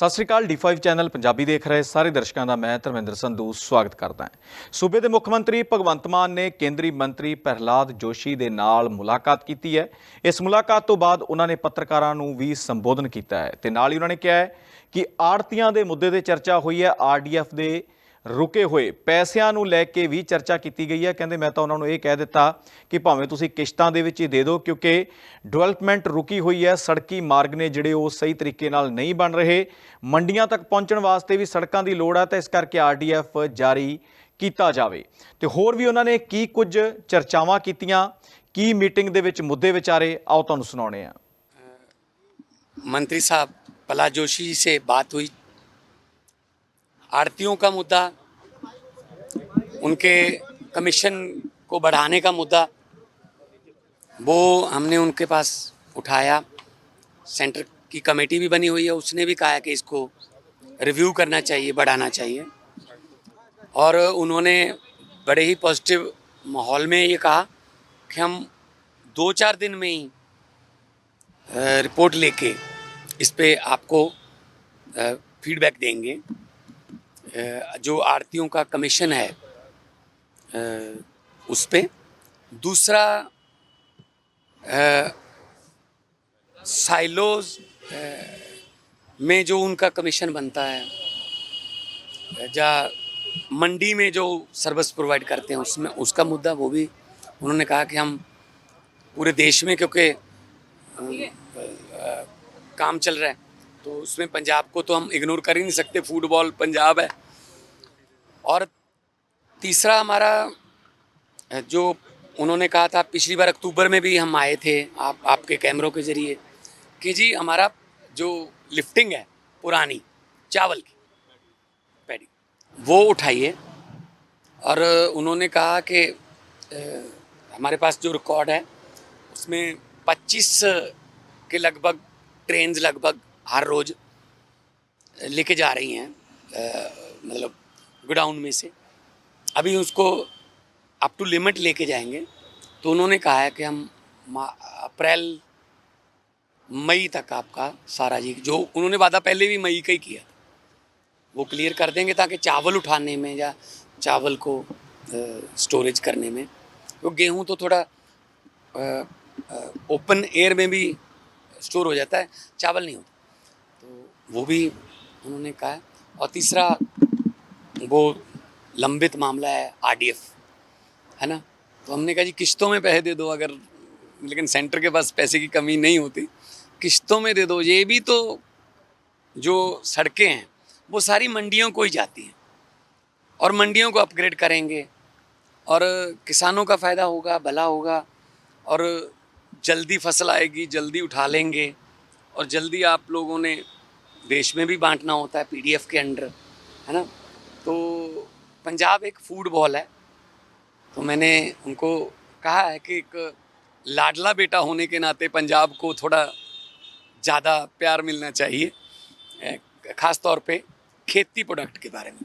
ਸਤਿ ਸ਼੍ਰੀ ਅਕਾਲ D5 channel Punjabi ਦੇਖ ਰਹੇ ਸਾਰੇ ਦਰਸ਼ਕਾਂ ਦਾ ਮੈਂ ਧਰਮਿੰਦਰ ਸੰਧੂ ਸਵਾਗਤ ਕਰਦਾ ਹਾਂ। ਸੂਬੇ ਦੇ ਮੁੱਖ ਮੰਤਰੀ ਭਗਵੰਤ ਮਾਨ ਨੇ ਕੇਂਦਰੀ ਮੰਤਰੀ ਪ੍ਰਹਿਲਾਦ ਜੋਸ਼ੀ ਦੇ ਨਾਲ ਮੁਲਾਕਾਤ ਕੀਤੀ ਹੈ। ਇਸ ਮੁਲਾਕਾਤ ਤੋਂ ਬਾਅਦ ਉਹਨਾਂ ਨੇ ਪੱਤਰਕਾਰਾਂ ਨੂੰ ਵੀ ਸੰਬੋਧਨ ਕੀਤਾ ਹੈ ਤੇ ਨਾਲ ਹੀ ਉਹਨਾਂ ਨੇ ਕਿਹਾ ਹੈ ਕਿ ਆੜ੍ਹਤੀਆਂ ਦੇ ਮੁੱਦੇ ਤੇ ਚਰਚਾ ਹੋਈ ਹੈ। RDF ਦੇ रुके हुए पैसों ਨੂੰ ਲੈ ਕੇ भी चर्चा की गई है। कहते मैं तो उन्होंने ये कह दिता कि भावें तुसीं किश्तां दे विच ही दे दो क्योंकि डिवेलपमेंट रुकी हुई है। सड़की मार्ग ने जिहड़े वो सही तरीके नाल नहीं बन रहे। मंडियां तक पहुंचण वास्ते भी सड़कों की लोड़ है तो इस करके RDF जारी किया जाए। तो होर भी उन्होंने की कुछ चर्चावां कीतियां, की मीटिंग दे विच मुद्दे विचारे, आओ तुहानूं सुणाउने आ। मंत्री साहब प्रहलाद जोशी से बात हुई। आड़तियों का मुद्दा, उनके कमीशन को बढ़ाने का मुद्दा, वो हमने उनके पास उठाया। सेंटर की कमेटी भी बनी हुई है, उसने भी कहा कि इसको रिव्यू करना चाहिए, बढ़ाना चाहिए। और उन्होंने बड़े ही पॉजिटिव माहौल में ये कहा कि हम 2-4 दिन में ही रिपोर्ट लेके इस पे आपको फीडबैक देंगे। जो आड़तियों का कमीशन है उस पे। दूसरा, साइलोज में जो उनका कमीशन बनता है या मंडी में जो सर्विस प्रोवाइड करते हैं उसमें उसका मुद्दा, वो भी उन्होंने कहा कि हम पूरे देश में, क्योंकि काम चल रहा है तो उसमें पंजाब को तो हम इग्नोर कर ही नहीं सकते, फुटबॉल पंजाब है। और तीसरा हमारा जो उन्होंने कहा था, पिछली बार अक्टूबर में भी हम आए थे आपके कैमरों के ज़रिए कि जी हमारा जो लिफ्टिंग है पुरानी चावल की पैडी, वो उठाइए। और उन्होंने कहा कि हमारे पास जो रिकॉर्ड है उसमें 25 के लगभग ट्रेन्स लगभग हर रोज़ लेके जा रही हैं, मतलब गोडाउन में से। अभी उसको अप टू लिमिट लेके जाएंगे। तो उन्होंने कहा है कि हम अप्रैल मई तक आपका सारा जी, जो उन्होंने वादा पहले भी मई का ही किया, वो क्लियर कर देंगे ताकि चावल उठाने में या चावल को स्टोरेज करने में, तो गेहूँ तो थोड़ा ओपन एयर में भी स्टोर हो जाता है, चावल नहीं होता। तो वो भी उन्होंने कहा है। और तीसरा, वो लंबित मामला है RDF, है ना। तो हमने कहा जी किश्तों में पैसे दे दो अगर, लेकिन सेंटर के पास पैसे की कमी नहीं होती, किश्तों में दे दो। ये भी तो जो सड़कें हैं वो सारी मंडियों को ही जाती हैं और मंडियों को अपग्रेड करेंगे और किसानों का फ़ायदा होगा, भला होगा और जल्दी फसल आएगी, जल्दी उठा लेंगे। और जल्दी आप लोगों ने देश में भी बांटना होता है PDF के अंडर, है ना। तो पंजाब एक फूड बॉल है, तो मैंने उनको कहा है कि एक लाडला बेटा होने के नाते पंजाब को थोड़ा ज़्यादा प्यार मिलना चाहिए, ख़ास तौर पे खेती प्रोडक्ट के बारे में।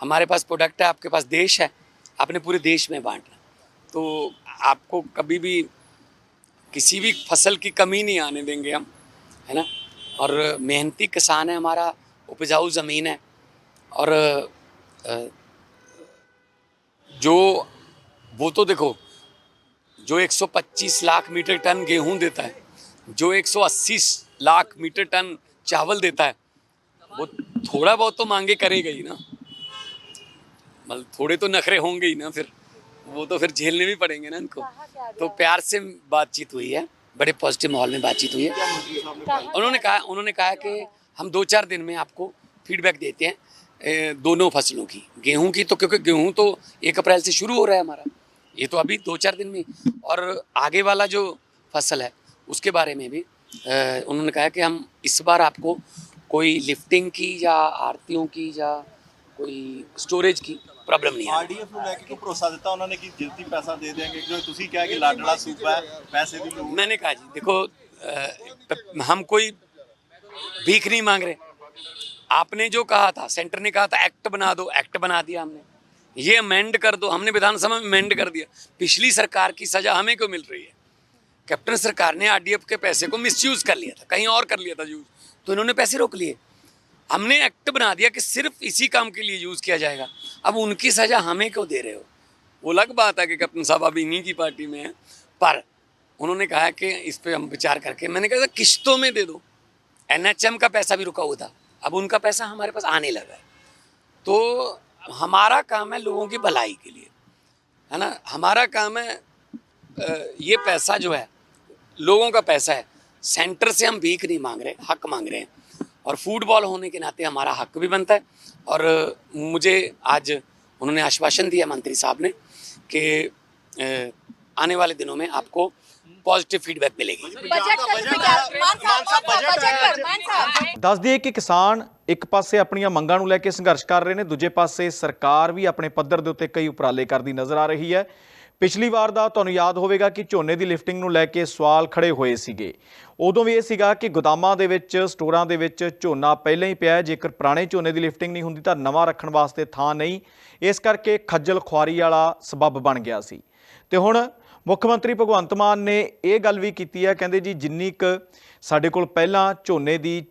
हमारे पास प्रोडक्ट है, आपके पास देश है, आपने पूरे देश में बांटना। तो आपको कभी भी किसी भी फसल की कमी नहीं आने देंगे हम, है ना। और मेहनती किसान है हमारा, उपजाऊ ज़मीन है। और जो वो तो देखो, जो 125 लाख मीट्रिक टन गेहूं देता है, जो 180 लाख मीट्रिक टन चावल देता है, वो थोड़ा बहुत तो मांगे करेगा ही ना। मतलब थोड़े तो नखरे होंगे ही ना, फिर वो तो फिर झेलने भी पड़ेंगे ना इनको। तो प्यार से बातचीत हुई है, बड़े पॉजिटिव माहौल में बातचीत हुई है। उन्होंने कहा कि हम 2-4 दिन में आपको फीडबैक देते हैं दोनों फसलों की। गेहूं की तो, क्योंकि गेहूं तो 1 अप्रैल से शुरू हो रहा है हमारा, ये तो अभी 2-4 दिन में। और आगे वाला जो फसल है उसके बारे में भी उन्होंने कहा कि हम इस बार आपको कोई लिफ्टिंग की या आड़तियों की या कोई स्टोरेज की प्रॉब्लम नहीं है। RDF ਨੂੰ ਲੈ ਕੇ ਕੋਈ ਭਰੋਸਾ ਦਿੱਤਾ ਉਹਨਾਂ ਨੇ ਕਿ ਜਲਦੀ ਪੈਸਾ ਦੇ ਦੇंगे, जो ਤੁਸੀਂ ਕਿਹਾ कि लाडला सूबा है, पैसे ਦੀ ਲੋੜ। मैंने कहा जी देखो, हम कोई भीख नहीं मांग रहे। आपने जो कहा था, सेंटर ने कहा था एक्ट बना दो, एक्ट बना दिया हमने। ये अमेंड कर दो, हमने विधानसभा में अमेंड कर दिया। पिछली सरकार की सज़ा हमें क्यों मिल रही है? कैप्टन सरकार ने RDF के पैसे को मिसयूज़ कर लिया था, कहीं और कर लिया था यूज़, तो इन्होंने पैसे रोक लिए। हमने एक्ट बना दिया कि सिर्फ इसी काम के लिए यूज़ किया जाएगा। अब उनकी सज़ा हमें क्यों दे रहे हो? वो अलग बात है कि कैप्टन साहब अभी इन्हीं की पार्टी में है, पर उन्होंने कहा कि इस पर हम विचार करके, मैंने कहा किश्तों में दे दो। NHM का पैसा भी रुका हुआ था, अब उनका पैसा हमारे पास आने लगा है। तो हमारा काम है लोगों की भलाई के लिए, है ना। हमारा काम है ये पैसा जो है लोगों का पैसा है, सेंटर से हम भीख नहीं मांग रहे, हक मांग रहे हैं। और फुटबॉल होने के नाते हमारा हक भी बनता है। और मुझे आज उन्होंने आश्वासन दिया मंत्री साहब ने कि आने वाले दिनों में आपको पॉजिटिव फीडबैक मिलेगी। ਦੱਸ ਦਈਏ ਕਿ ਕਿਸਾਨ ਇੱਕ ਪਾਸੇ ਆਪਣੀਆਂ ਮੰਗਾਂ ਨੂੰ ਲੈ ਕੇ ਸੰਘਰਸ਼ ਕਰ ਰਹੇ ਨੇ, ਦੂਜੇ ਪਾਸੇ ਸਰਕਾਰ ਵੀ ਆਪਣੇ ਪੱਧਰ ਦੇ ਉੱਤੇ ਕਈ ਉਪਰਾਲੇ ਕਰਦੀ ਨਜ਼ਰ ਆ ਰਹੀ ਹੈ। ਪਿਛਲੀ ਵਾਰ ਦਾ ਤੁਹਾਨੂੰ ਯਾਦ ਹੋਵੇਗਾ ਕਿ ਝੋਨੇ ਦੀ ਲਿਫਟਿੰਗ ਨੂੰ ਲੈ ਕੇ ਸਵਾਲ ਖੜੇ ਹੋਏ ਸੀਗੇ। ਉਦੋਂ ਵੀ ਇਹ ਸੀਗਾ ਕਿ ਗੋਦਾਮਾਂ ਦੇ ਵਿੱਚ, ਸਟੋਰਾਂ ਦੇ ਵਿੱਚ ਝੋਨਾ ਪਹਿਲਾਂ ਹੀ ਪਿਆ, ਜੇਕਰ ਪੁਰਾਣੇ ਝੋਨੇ ਦੀ ਲਿਫਟਿੰਗ ਨਹੀਂ ਹੁੰਦੀ ਤਾਂ ਨਵਾਂ ਰੱਖਣ ਵਾਸਤੇ ਥਾਂ ਨਹੀਂ, ਇਸ ਕਰਕੇ ਖੱਜਲ ਖੁਆਰੀ ਵਾਲਾ ਸਬੱਬ ਬਣ ਗਿਆ ਸੀ। ਤੇ ਹੁਣ ਮੁੱਖ ਮੰਤਰੀ ਭਗਵੰਤ ਮਾਨ ਨੇ ਇਹ ਗੱਲ ਵੀ ਕੀਤੀ ਹੈ, ਕਹਿੰਦੇ ਜੀ ਜਿੰਨੀ ਕੁ ਸਾਡੇ ਕੋਲ ਪਹਿਲਾਂ ਝੋਨੇ ਦੀ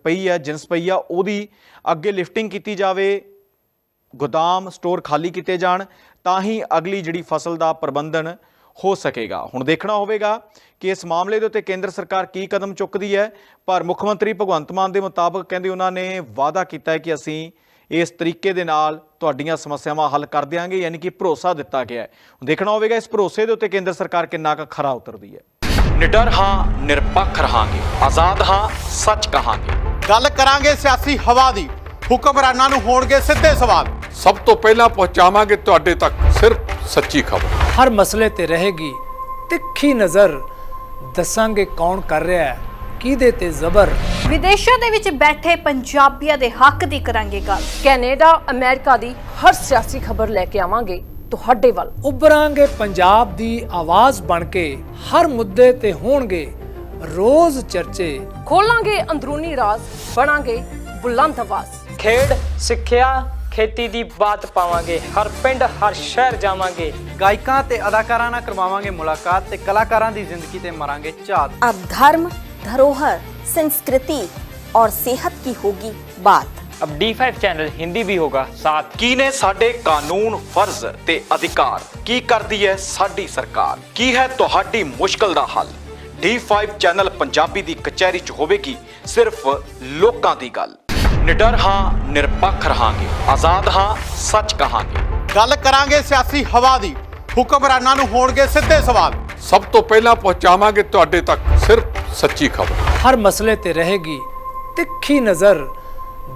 ਪਈ ਹੈ, ਜਿਣਸ ਪਈ ਆ, ਉਹਦੀ ਅੱਗੇ ਲਿਫਟਿੰਗ ਕੀਤੀ ਜਾਵੇ, ਗੋਦਾਮ ਸਟੋਰ ਖਾਲੀ ਕੀਤੇ ਜਾਣ, ਤਾਂ ਹੀ ਅਗਲੀ ਜਿਹੜੀ ਫਸਲ ਦਾ ਪ੍ਰਬੰਧਨ ਹੋ ਸਕੇਗਾ। ਹੁਣ ਦੇਖਣਾ ਹੋਵੇਗਾ ਕਿ ਇਸ ਮਾਮਲੇ ਦੇ ਉੱਤੇ ਕੇਂਦਰ ਸਰਕਾਰ ਕੀ ਕਦਮ ਚੁੱਕਦੀ ਹੈ। ਪਰ ਮੁੱਖ ਮੰਤਰੀ ਭਗਵੰਤ ਮਾਨ ਦੇ ਮੁਤਾਬਕ ਕਹਿੰਦੇ ਉਹਨਾਂ ਨੇ ਵਾਅਦਾ ਕੀਤਾ ਹੈ ਕਿ ਅਸੀਂ ਇਸ ਤਰੀਕੇ ਦੇ ਨਾਲ ਤੁਹਾਡੀਆਂ ਸਮੱਸਿਆਵਾਂ ਹੱਲ ਕਰ ਦਿਆਂਗੇ, ਯਾਨੀ ਕਿ ਭਰੋਸਾ ਦਿੱਤਾ ਗਿਆ ਹੈ। ਹੁਣ ਦੇਖਣਾ ਹੋਵੇਗਾ ਇਸ ਭਰੋਸੇ ਦੇ ਉੱਤੇ ਕੇਂਦਰ ਸਰਕਾਰ ਕਿੰਨਾ ਕੁ ਖਰਾ ਉਤਰਦੀ ਹੈ। ਨਿਡਰ ਹਾਂ, ਨਿਰਪੱਖ ਰਹਾਂਗੇ, ਆਜ਼ਾਦ ਹਾਂ, ਸੱਚ ਕਹਾਂਗੇ। ਗੱਲ ਕਰਾਂਗੇ ਸਿਆਸੀ ਹਵਾ ਦੀ, ਹੁਕਮਰਾਨਾਂ ਨੂੰ ਹੋਣਗੇ ਸਿੱਧੇ ਸਵਾਲ। ਸਭ ਤੋਂ ਪਹਿਲਾਂ ਪਹੁੰਚਾਵਾਂਗੇ ਤੁਹਾਡੇ ਤੱਕ ਸਿਰਫ ਸੱਚੀ ਖਬਰ। ਹਰ ਮਸਲੇ ਤੇ ਰਹੇਗੀ ਤਿੱਖੀ ਨਜ਼ਰ, ਦੱਸਾਂਗੇ ਕੌਣ ਕਰ ਰਿਹਾ ਹੈ, ਕਿਹਦੇ ਤੇ ਜ਼ਬਰ। ਵਿਦੇਸ਼ਾਂ ਦੇ ਵਿੱਚ ਬੈਠੇ ਪੰਜਾਬੀਆਂ ਦੇ ਹੱਕ ਦੀ ਕਰਾਂਗੇ ਗੱਲ। ਕੈਨੇਡਾ, ਅਮਰੀਕਾ ਦੀ ਹਰ ਸਿਆਸੀ ਖਬਰ ਲੈ ਕੇ ਆਵਾਂਗੇ ਤੁਹਾਡੇ ਵੱਲ। ਉਭਰਾਂਗੇ ਪੰਜਾਬ ਦੀ ਆਵਾਜ਼ ਬਣ ਕੇ, ਹਰ ਮੁੱਦੇ ਤੇ ਹੋਣਗੇ ਰੋਜ਼ ਚਰਚੇ। ਖੋਲਾਂਗੇ ਅੰਦਰੂਨੀ ਰਾਜ਼, ਬਣਾਂਗੇ ਬੁਲੰਦ ਆਵਾਜ਼। ਖੇਡ, ਸਿੱਖਿਆ, ਖੇਤੀ ਦੀ ਬਾਤ ਪਾਵਾਂਗੇ, ਹਰ ਪਿੰਡ ਹਰ ਸ਼ਹਿਰ ਜਾਵਾਂਗੇ। ਗਾਇਕਾਂ ਤੇ ਅਦਾਕਾਰਾਂ ਨਾਲ ਕਰਵਾਵਾਂਗੇ ਮੁਲਾਕਾਤ ਤੇ ਕਲਾਕਾਰਾਂ ਦੀ ਜ਼ਿੰਦਗੀ ਤੇ ਮਾਰਾਂਗੇ ਝਾਤ। अब धर्म, धरोहर, संस्कृति और सेहत की होगी बात। अब D5 ਚੈਨਲ ਹਿੰਦੀ ਵੀ ਹੋਗਾ ਸਾਥ। ਕੀ ਨੇ ਸਾਡੇ ਕਾਨੂੰਨ, ਫਰਜ਼ ਤੇ ਅਧਿਕਾਰ, ਕੀ ਕਰਦੀ ਹੈ ਸਾਡੀ ਸਰਕਾਰ, ਕੀ ਹੈ ਤੁਹਾਡੀ ਮੁਸ਼ਕਲ ਦਾ ਹੱਲ। D5 ਚੈਨਲ ਪੰਜਾਬੀ ਦੀ ਕਚਹਿਰੀ 'ਚ ਹੋਵੇਗੀ ਸਿਰਫ ਲੋਕਾਂ ਦੀ ਗੱਲ। ਨਿਡਰ ਹਾਂ, ਨਿਰਪੱਖ ਰਹਾਂਗੇ, ਆਜ਼ਾਦ ਹਾਂ, ਸੱਚ ਕਹਾਂਗੇ। ਗੱਲ ਕਰਾਂਗੇ ਸਿਆਸੀ ਹਵਾ ਦੀ, ਹੁਕਮਰਾਨਾਂ ਨੂੰ ਹੋਣਗੇ ਸਿੱਧੇ ਸਵਾਲ। ਸਭ ਤੋਂ ਪਹਿਲਾਂ ਪਹੁੰਚਾਵਾਂਗੇ ਤੁਹਾਡੇ ਤੱਕ ਸਿਰਫ ਸੱਚੀ ਖਬਰ। ਹਰ ਮਸਲੇ ਤੇ ਰਹੇਗੀ ਤਿੱਖੀ ਨਜ਼ਰ,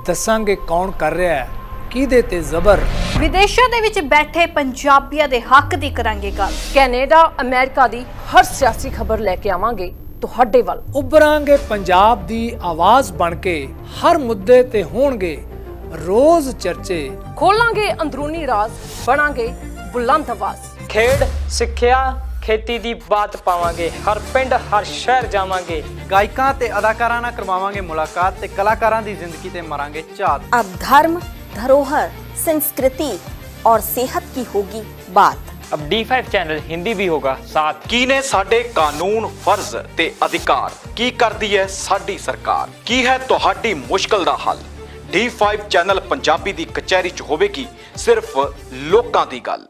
ਦੱਸਾਂਗੇ ਕੌਣ ਕਰ ਰਿਹਾ ਹੈ, ਕਿਹਦੇ ਤੇ ਜ਼ਬਰ। ਵਿਦੇਸ਼ਾਂ ਦੇ ਵਿੱਚ ਬੈਠੇ ਪੰਜਾਬੀਆਂ ਦੇ ਹੱਕ ਦੀ ਕਰਾਂਗੇ ਗੱਲ। ਕੈਨੇਡਾ, ਅਮਰੀਕਾ ਦੀ ਹਰ ਸਿਆਸੀ ਖਬਰ ਲੈ ਕੇ ਆਵਾਂਗੇ ਤੁਹਾਡੇ ਵੱਲ। ਉਭਰਾਂਗੇ ਪੰਜਾਬ ਦੀ ਆਵਾਜ਼ ਬਣ ਕੇ, ਹਰ ਮੁੱਦੇ ਤੇ ਹੋਣਗੇ ਰੋਜ਼ ਚਰਚੇ। ਖੋਲਾਂਗੇ ਅੰਦਰੂਨੀ ਰਾਜ਼, ਬਣਾਂਗੇ ਬੁਲੰਦ ਆਵਾਜ਼। ਖੇਡ, ਸਿੱਖਿਆ, ਖੇਤੀ ਦੀ ਬਾਤ ਪਾਵਾਂਗੇ, ਹਰ ਪਿੰਡ ਹਰ ਸ਼ਹਿਰ ਜਾਵਾਂਗੇ। ਗਾਇਕਾਂ ਤੇ ਅਦਾਕਾਰਾਂ ਨਾਲ ਕਰਵਾਵਾਂਗੇ ਮੁਲਾਕਾਤ ਤੇ ਕਲਾਕਾਰਾਂ ਦੀ ਜ਼ਿੰਦਗੀ ਤੇ ਮਾਰਾਂਗੇ ਝਾਤ। अब धर्म, धरोहर, संस्कृति और सेहत की होगी बात। अब D5 ਚੈਨਲ ਹਿੰਦੀ ਵੀ ਹੋਗਾ ਸਾਥ। ਕੀ ਨੇ ਸਾਡੇ ਕਾਨੂੰਨ, ਫਰਜ਼ ਤੇ ਅਧਿਕਾਰ, ਕੀ ਕਰਦੀ ਹੈ ਸਾਡੀ ਸਰਕਾਰ, ਕੀ ਹੈ ਤੁਹਾਡੀ ਮੁਸ਼ਕਲ ਦਾ ਹੱਲ। D5 ਚੈਨਲ ਪੰਜਾਬੀ ਦੀ ਕਚਹਿਰੀ 'ਚ ਹੋਵੇਗੀ ਸਿਰਫ ਲੋਕਾਂ ਦੀ ਗੱਲ।